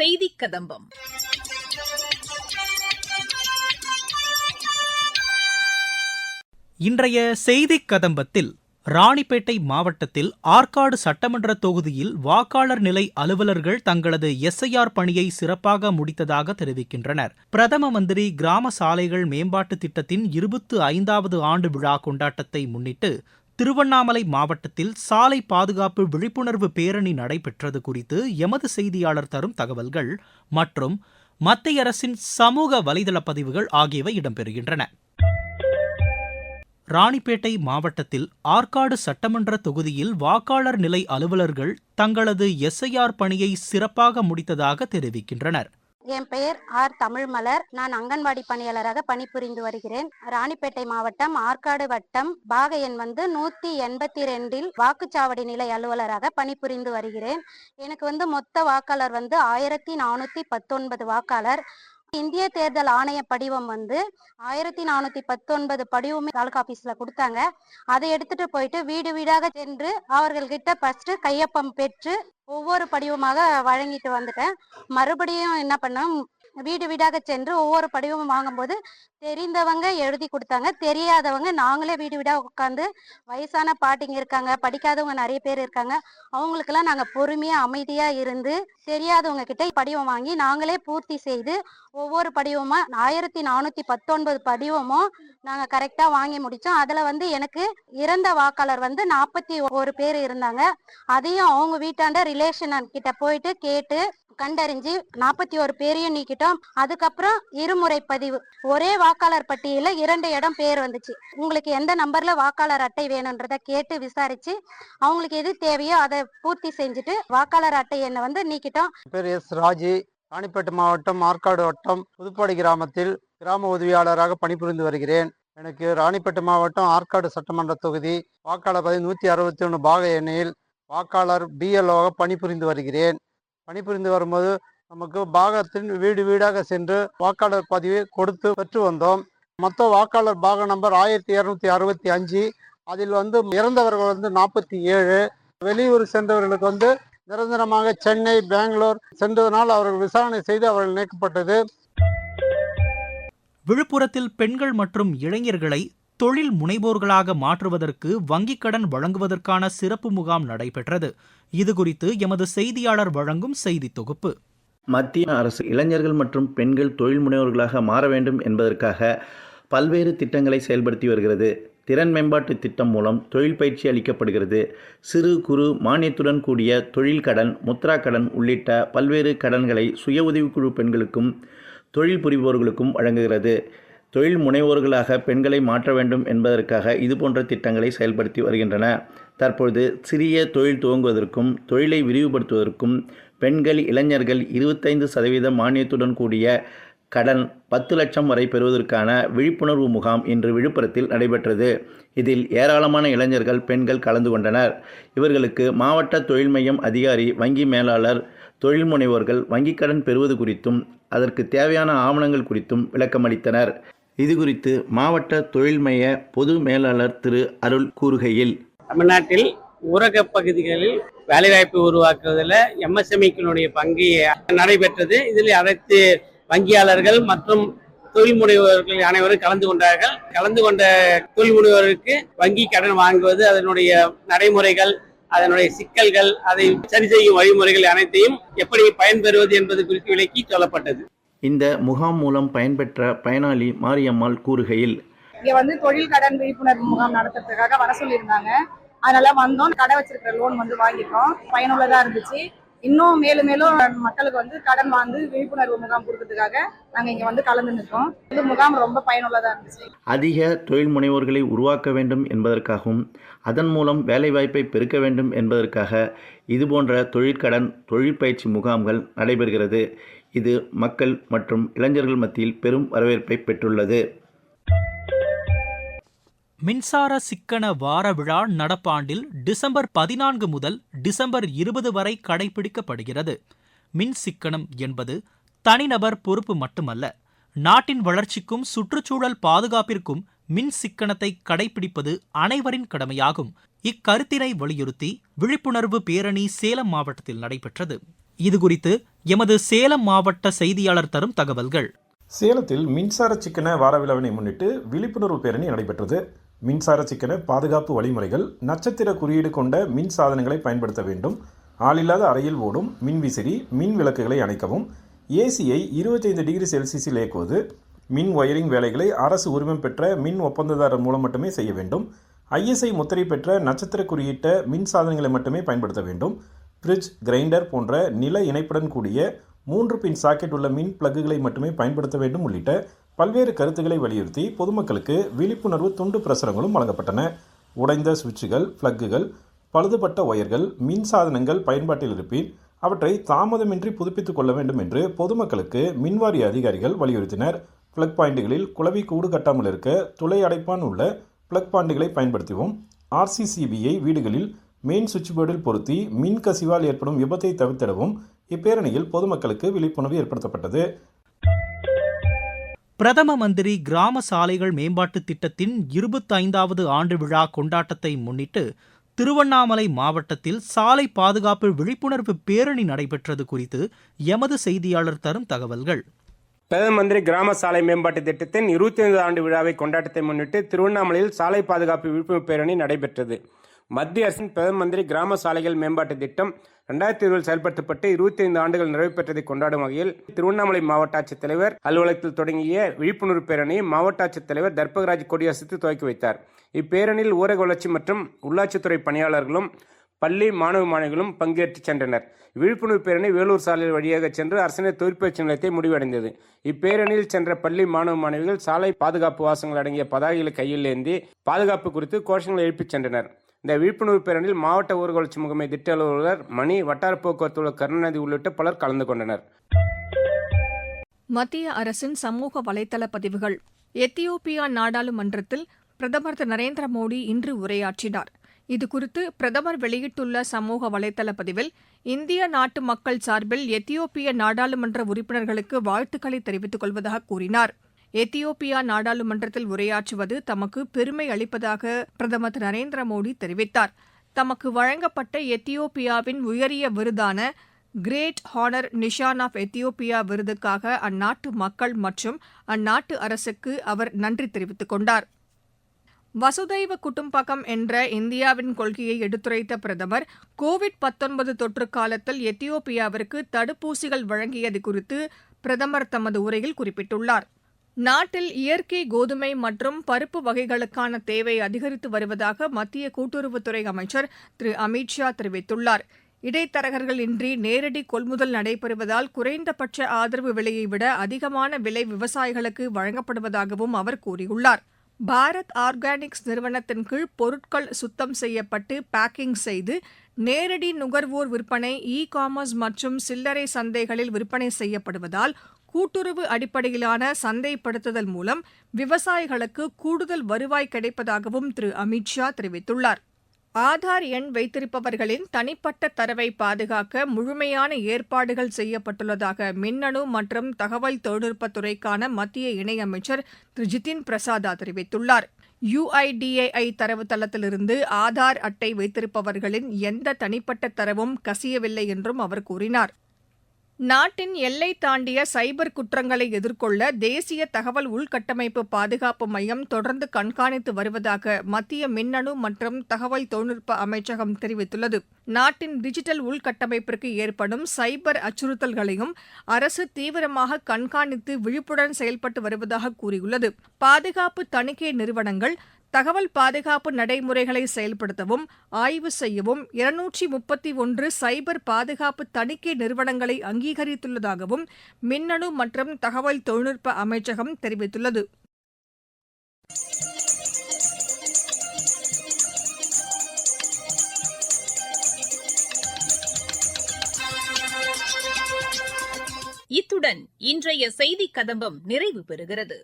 செய்திக் கதம்பம். இன்றைய செய்திக் கதம்பத்தில் ராணிப்பேட்டை மாவட்டத்தில் ஆற்காடு சட்டமன்ற தொகுதியில் வாக்காளர் நிலை அலுவலர்கள் தங்களது எஸ்ஐஆர் பணியை சிறப்பாக முடித்ததாக தெரிவிக்கின்றனர். பிரதம மந்திரி கிராம சாலைகள் மேம்பாட்டு திட்டத்தின் 25வது ஆண்டு விழா கொண்டாட்டத்தை முன்னிட்டு திருவண்ணாமலை மாவட்டத்தில் சாலை பாதுகாப்பு விழிப்புணர்வு பேரணி நடைபெற்றது குறித்து எமது செய்தியாளர் தரும் தகவல்கள் மற்றும் மத்திய அரசின் சமூக வலைதள பதிவுகள் ஆகியவை இடம்பெறுகின்றன. ராணிப்பேட்டை மாவட்டத்தில் ஆற்காடு சட்டமன்ற தொகுதியில் வாக்காளர் நிலை அலுவலர்கள் தங்களது எஸ்ஐஆர் பணியை சிறப்பாக முடித்ததாக தெரிவிக்கின்றனர். என் பெயர் ஆர் தமிழ்மலர். நான் அங்கன்வாடி பணியாளராக பணிபுரிந்து வருகிறேன். ராணிப்பேட்டை மாவட்டம் ஆற்காடு வட்டம் பாக எண் 182 வாக்குச்சாவடி நிலை அலுவலராக பணிபுரிந்து வருகிறேன். எனக்கு மொத்த வாக்காளர் 1419 வாக்காளர். இந்திய தேர்தல் ஆணைய படிவம் 1419 படிவமே தாலுகா ஆபீஸ்ல கொடுத்தாங்க. அதை எடுத்துட்டு போயிட்டு வீடு வீடாக சென்று அவர்கள்கிட்ட ஃபர்ஸ்ட் கையொப்பம் பெற்று ஒவ்வொரு படிவமாக வழங்கிட்டு வந்துட்டேன். மறுபடியும் என்ன பண்ணோம், வீடு வீடாக சென்று ஒவ்வொரு படிவமும் வாங்கும்போது தெரிந்தவங்க எழுதி கொடுத்தாங்க, தெரியாதவங்க நாங்களே வீடு வீடாக உட்காந்து, வயசான பாட்டிங்க இருக்காங்க, படிக்காதவங்க நிறைய பேர் இருக்காங்க, அவங்களுக்கெல்லாம் நாங்க பொறுமையா அமைதியா இருந்து தெரியாதவங்க கிட்ட படிவம் வாங்கி நாங்களே பூர்த்தி செய்து ஒவ்வொரு படிவமா 1419 படிவமும் நாங்க கரெக்டா வாங்கி முடிச்சோம். அதுல எனக்கு இறந்த வாக்காளர் 41 பேர் இருந்தாங்க. அதையும் அவங்க வீட்டாண்ட ரிலேஷன் கிட்ட போயிட்டு கேட்டு கண்டறிஞ்சு 41 பேரையும் நீக்கிட்டோம். அதுக்கப்புறம் இருமுறை பதிவு, ஒரே வாக்காளர் பட்டியல 2 இடம் பேர் வந்துச்சு. உங்களுக்கு எந்த நம்பர்ல வாக்காளர் அட்டை வேணும்ன்றத கேட்டு விசாரிச்சு அவங்களுக்கு எது தேவையோ அதை பூர்த்தி செஞ்சுட்டு வாக்காளர் அட்டை எண்ணை நீக்கிட்டோம். பேர் எஸ் ராஜி. ராணிப்பேட்டை மாவட்டம் ஆற்காடு வட்டம் புதுப்பாடி கிராமத்தில் கிராம உதவியாளராக பணிபுரிந்து வருகிறேன். எனக்கு ராணிப்பேட்டை மாவட்டம் ஆற்காடு சட்டமன்ற தொகுதி வாக்காளர் 161 பாக எண்ணில் வாக்காளர் பிஎல்ஓவாக பணிபுரிந்து வருகிறேன். பணிபுரிந்து வரும்போது நமக்கு பாகத்தின் வீடு வீடாக சென்று வாக்காளர் பதிவை கொடுத்து பெற்று வந்தோம். மொத்த வாக்காளர் பாக நம்பர் 1265. அதில் இறந்தவர்கள் 47. வெளியூர் சென்றவர்களுக்கு நிரந்தரமாக சென்னை, பெங்களூர் சென்றதனால் அவர்கள் விசாரணை செய்து அவர்கள் நீக்கப்பட்டது. விழுப்புரத்தில் பெண்கள் மற்றும் இளைஞர்களை தொழில் முனைவோர்களாக மாற்றுவதற்கு வங்கிக் கடன் வழங்குவதற்கான சிறப்பு முகாம் நடைபெற்றது. இதுகுறித்து எமது செய்தியாளர் வழங்கும் செய்தி தொகுப்பு. மத்திய அரசு இளைஞர்கள் மற்றும் பெண்கள் தொழில் முனைவோர்களாக மாற வேண்டும் என்பதற்காக பல்வேறு திட்டங்களை செயல்படுத்தி வருகிறது. திறன் மேம்பாட்டு திட்டம் மூலம் தொழில் பயிற்சி அளிக்கப்படுகிறது. சிறு குறு மானியத்துடன் கூடிய தொழில் கடன், முத்ரா கடன் உள்ளிட்ட பல்வேறு கடன்களை சுய உதவிக்குழு பெண்களுக்கும் தொழில் புரிபவர்களுக்கும் வழங்குகிறது. தொழில் முனைவோர்களாக பெண்களை மாற்ற வேண்டும் என்பதற்காக இதுபோன்ற திட்டங்களை செயல்படுத்தி வருகின்றன. தற்பொழுது சிறிய தொழில் துவங்குவதற்கும் தொழிலை விரிவுபடுத்துவதற்கும் பெண்கள், இளைஞர்கள் 25% மானியத்துடன் கூடிய கடன் 10 லட்சம் வரை பெறுவதற்கான விழிப்புணர்வு முகாம் இன்று விழுப்புரத்தில் நடைபெற்றது. இதில் ஏராளமான இளைஞர்கள், பெண்கள் கலந்து கொண்டனர். இவர்களுக்கு மாவட்ட தொழில் மையம் அதிகாரி, வங்கி மேலாளர், தொழில் முனைவோர்கள் வங்கிக் கடன் பெறுவது குறித்தும் அதற்கு தேவையான ஆவணங்கள் குறித்தும் விளக்கமளித்தனர். இது குறித்து மாவட்ட தொழில் மைய பொது மேலாளர் திரு அருள் கூறுகையில், தமிழ்நாட்டில் ஊரக பகுதிகளில் வேலைவாய்ப்பு உருவாக்குவதில் எம்எஸ்எம்இக்களுடைய பங்கு நடைபெற்றது. இதில் அனைத்து வங்கியாளர்கள் மற்றும் தொழில் முனைவோர்கள் அனைவரும் கலந்து கொண்டார்கள். கலந்து கொண்ட தொழில் முனைவோருக்கு வங்கி கடன் வாங்குவது, அதனுடைய நடைமுறைகள், அதனுடைய சிக்கல்கள், அதை சரி செய்யும் வழிமுறைகள் அனைத்தையும் எப்படி பயன்பெறுவது என்பது குறித்து விளக்கி சொல்லப்பட்டது. இந்த முகாம் மூலம் பயன்பெற்ற பயனாளி மாரியம்மாள் கூறுகையில், இங்க தொழில் கடன் விழிப்புணர்வு முகாம் நடத்துறதுக்காக வர சொல்லியிருந்தாங்க. அதனால வந்தோம். கடை வச்சிருக்கிற லோன் வாங்கிட்டோம். பயனுள்ளதா இருந்துச்சு. இன்னும் மேலும் மேலும் மக்களுக்கு கடன் வாங்கி விழிப்புணர்வு முகாம் கொடுக்கறதுக்காக நாங்க இங்க கலந்து நிற்கோம். இந்த முகாம் ரொம்ப பயனுள்ளதா இருந்துச்சு. அதிக தொழில் முனைவோர்களை உருவாக்க வேண்டும் என்பதற்காகவும் அதன் மூலம் வேலைவாய்ப்பை பெருக்க வேண்டும் என்பதற்காக இதுபோன்ற தொழிற்கடன், தொழிற்பயிற்சி முகாம்கள் நடைபெறுகிறது. இது மக்கள் மற்றும் இளைஞர்கள் மத்தியில் பெரும் வரவேற்பை பெற்றுள்ளது. மின்சார சிக்கன வார விழா நடப்பாண்டில் டிசம்பர் 14 முதல் டிசம்பர் 20 வரை கடைபிடிக்கப்படுகிறது. மின் சிக்கனம் என்பது தனிநபர் பொறுப்பு மட்டுமல்ல, நாட்டின் வளர்ச்சிக்கும் சுற்றுச்சூழல் பாதுகாப்பிற்கும் மின் சிக்கனத்தை கடைபிடிப்பது அனைவரின் கடமையாகும். இக்கருத்தினை வலியுறுத்தி விழிப்புணர்வு பேரணி சேலம் மாவட்டத்தில் நடைபெற்றது. இதுகுறித்து எமது சேலம் மாவட்ட செய்தியாளர் தரும் தகவல்கள். சேலத்தில் மின்சார சிக்கன வார விழாவினை முன்னிட்டு விழிப்புணர்வு பேரணி நடைபெற்றது. மின்சார சிக்கன பாதுகாப்பு வழிமுறைகள், நட்சத்திர குறியீடு கொண்ட மின் சாதனங்களை பயன்படுத்த வேண்டும், ஆளில்லாத அறையில் ஓடும் மின்விசிறி, மின் விளக்குகளை அணைக்கவும், ஏசியை 25 டிகிரி செல்சியஸில் இயக்குவது, மின் ஒயரிங் வேலைகளை அரசு உரிமம் பெற்ற மின் ஒப்பந்ததாரர் மூலம் மட்டுமே செய்ய வேண்டும், ISI முத்திரை பெற்ற நட்சத்திர குறியிட்ட மின் சாதனங்களை மட்டுமே பயன்படுத்த வேண்டும், ஃப்ரிட்ஜ், கிரைண்டர் போன்ற நில இணைப்புடன் கூடிய 3 பின் சாக்கெட் உள்ள மின் பிளக்குகளை மட்டுமே பயன்படுத்த வேண்டும் உள்ளிட்ட பல்வேறு கருத்துக்களை வலியுறுத்தி பொதுமக்களுக்கு விழிப்புணர்வு துண்டு பிரசுரங்களும் வழங்கப்பட்டன. உடைந்த சுவிட்சுகள், பிளக்குகள், பழுதுபட்ட ஒயர்கள், மின் சாதனங்கள் பயன்பாட்டில் இருப்பின் அவற்றை தாமதமின்றி புதுப்பித்துக் கொள்ள வேண்டும் என்று பொதுமக்களுக்கு மின்வாரிய அதிகாரிகள் வலியுறுத்தினர். பிளக் பாயிண்டுகளில் குளவி கூடு கட்டாமல் இருக்க துளை அடைப்பான் உள்ள பிளக் பாயிண்டுகளை பயன்படுத்துவோம். RCCBயை வீடுகளில் மெயின் சுவிட்ச் போர்டில் பொருத்தி மின் கசிவால் ஏற்படும் விபத்தை தவிர்த்திடவும் இப்பேரணியில் பொதுமக்களுக்கு விழிப்புணர்வு ஏற்படுத்தப்பட்டது. பிரதம மந்திரி கிராம சாலைகள் மேம்பாட்டு திட்டத்தின் 25வது ஆண்டு விழா கொண்டாட்டத்தை முன்னிட்டு திருவண்ணாமலை மாவட்டத்தில் சாலை பாதுகாப்பு விழிப்புணர்வு பேரணி நடைபெற்றது குறித்து எமது செய்தியாளர் தரும் தகவல்கள். பிரதம மந்திரி கிராம சாலை மேம்பாட்டு திட்டத்தின் 25 ஆண்டு விழாவை கொண்டாட்டத்தை முன்னிட்டு திருவண்ணாமலையில் சாலை பாதுகாப்பு விழிப்புணர்வு பேரணி நடைபெற்றது. மத்திய அரசின் பிரதம மந்திரி கிராம சாலைகள் மேம்பாட்டு திட்டம் 2020 செயல்படுத்தப்பட்டு 25 ஆண்டுகள் நிறைவு பெற்றதை கொண்டாடும் வகையில் திருவண்ணாமலை மாவட்ட ஆட்சித்தலைவர் அலுவலகத்தில் தொடங்கிய விழிப்புணர்வு பேரணியை மாவட்ட ஆட்சித்தலைவர் தர்பகராஜ் கொடியசைத்து துவக்கி வைத்தார். இப்பேரணியில் ஊரக வளர்ச்சி மற்றும் உள்ளாட்சித்துறை பணியாளர்களும் பள்ளி மாணவ மாணவிகளும் பங்கேற்று சென்றனர். விழிப்புணர்வு பேரணி வேலூர் சாலை வழியாக சென்று அரசினர் தொழிற்பயிற்சி நிலையத்தை முடிவடைந்தது. இப்பேரணியில் சென்ற பள்ளி மாணவ மாணவிகள் சாலை பாதுகாப்பு வாசகங்கள் அடங்கிய பதாகைகளை கையில் ஏந்தி பாதுகாப்பு குறித்து கோஷங்களை எழுப்பிச் சென்றனர். இந்த விழிப்புணர்வு பேரணியில் மாவட்ட ஊரக வளர்ச்சி முகமை திட்ட அலுவலர் மணி, வட்டார போக்குவரத்து கருணாநிதி உள்ளிட்ட பலர் கலந்து கொண்டனர். மத்திய அரசின் சமூக வலைதள பதிவுகள். எத்தியோப்பியா நாடாளுமன்றத்தில் பிரதமர் திரு நரேந்திர மோடி இன்று உரையாற்றினார். இதுகுறித்து பிரதமர் வெளியிட்டுள்ள சமூக வலைதள பதிவில், இந்திய நாட்டு மக்கள் சார்பில் எத்தியோப்பிய நாடாளுமன்ற உறுப்பினர்களுக்கு வாழ்த்துக்களை தெரிவித்துக் கொள்வதாக கூறினார். எத்தியோப்பியா நாடாளுமன்றத்தில் உரையாற்றுவது தமக்கு பெருமை அளிப்பதாக பிரதமர் திரு நரேந்திர மோடி தெரிவித்தார். தமக்கு வழங்கப்பட்ட எத்தியோப்பியாவின் உயரிய விருதான great honour Nishan of Ethiopia விருதுக்காக அந்நாட்டு மக்கள் மற்றும் அந்நாட்டு அரசுக்கு அவர் நன்றி தெரிவித்துக் கொண்டார். வசுதைவ குடும்பகம் என்ற இந்தியாவின் கொள்கையை எடுத்துரைத்த பிரதமர், கோவிட்-19 தொற்று காலத்தில் எத்தியோப்பியாவிற்கு தடுப்பூசிகள் வழங்கியது குறித்து பிரதமர் தமது உரையில் குறிப்பிட்டுள்ளார். நாட்டில் இயற்கை கோதுமை மற்றும் பருப்பு வகைகளுக்கான தேவை அதிகரித்து வருவதாக மத்திய கூட்டுறவுத்துறை அமைச்சர் திரு அமித் ஷா தெரிவித்துள்ளார். இடைத்தரகர்கள் இன்றி நேரடி கொள்முதல் நடைபெறுவதால் குறைந்தபட்ச ஆதரவு விலையை விட அதிகமான விலை விவசாயிகளுக்கு வழங்கப்படுவதாகவும் அவர் கூறியுள்ளார். பாரத் ஆர்கானிக்ஸ் நிறுவனத்தின் கீழ் பொருட்கள் சுத்தம் செய்யப்பட்டு பேக்கிங் செய்து நேரடி நுகர்வோர் விற்பனை, காமர்ஸ் மற்றும் சில்லறை சந்தைகளில் விற்பனை செய்யப்படுவதால் கூட்டுறவு அடிப்படையிலான சந்தைப்படுத்துதல் மூலம் விவசாயிகளுக்கு கூடுதல் வருவாய் கிடைப்பதாகவும் திரு அமித் ஷா தெரிவித்துள்ளார். ஆதார் எண் வைத்திருப்பவர்களின் தனிப்பட்ட தரவை பாதுகாக்க முழுமையான ஏற்பாடுகள் செய்யப்பட்டுள்ளதாக மின்னணு மற்றும் தகவல் தொழில்நுட்பத்துறைக்கான மத்திய இணையமைச்சர் திரு ஜிதின் பிரசாதா தெரிவித்துள்ளார். UIDAI தரவுத்தளத்திலிருந்து ஆதார் அட்டை வைத்திருப்பவர்களின் எந்த தனிப்பட்ட தரவும் கசியவில்லை என்றும் அவர் கூறினார். நாட்டின் எல்லை தாண்டிய சைபர் குற்றங்களை எதிர்கொள்ள தேசிய தகவல் உள்கட்டமைப்பு பாதுகாப்பு மையம் தொடர்ந்து கண்காணித்து வருவதாக மத்திய மின்னணு மற்றும் தகவல் தொழில்நுட்ப அமைச்சகம் தெரிவித்துள்ளது. நாட்டின் டிஜிட்டல் உள்கட்டமைப்பிற்கு ஏற்படும் சைபர் அச்சுறுத்தல்களையும் அரசு தீவிரமாக கண்காணித்து விழிப்புடன் செயல்பட்டு வருவதாக கூறியுள்ளது. பாதுகாப்பு தணிக்கை நிறுவனங்கள் தகவல் பாதுகாப்பு நடைமுறைகளை செயல்படுத்தவும் ஆய்வு செய்யவும் 231 சைபர் பாதுகாப்பு தணிக்கை நிறுவனங்களை அங்கீகரித்துள்ளதாகவும் மின்னணு மற்றும் தகவல் தொழில்நுட்ப அமைச்சகம் தெரிவித்துள்ளது. இத்துடன் இன்றைய செய்திக் கதம்பம் நிறைவு பெறுகிறது.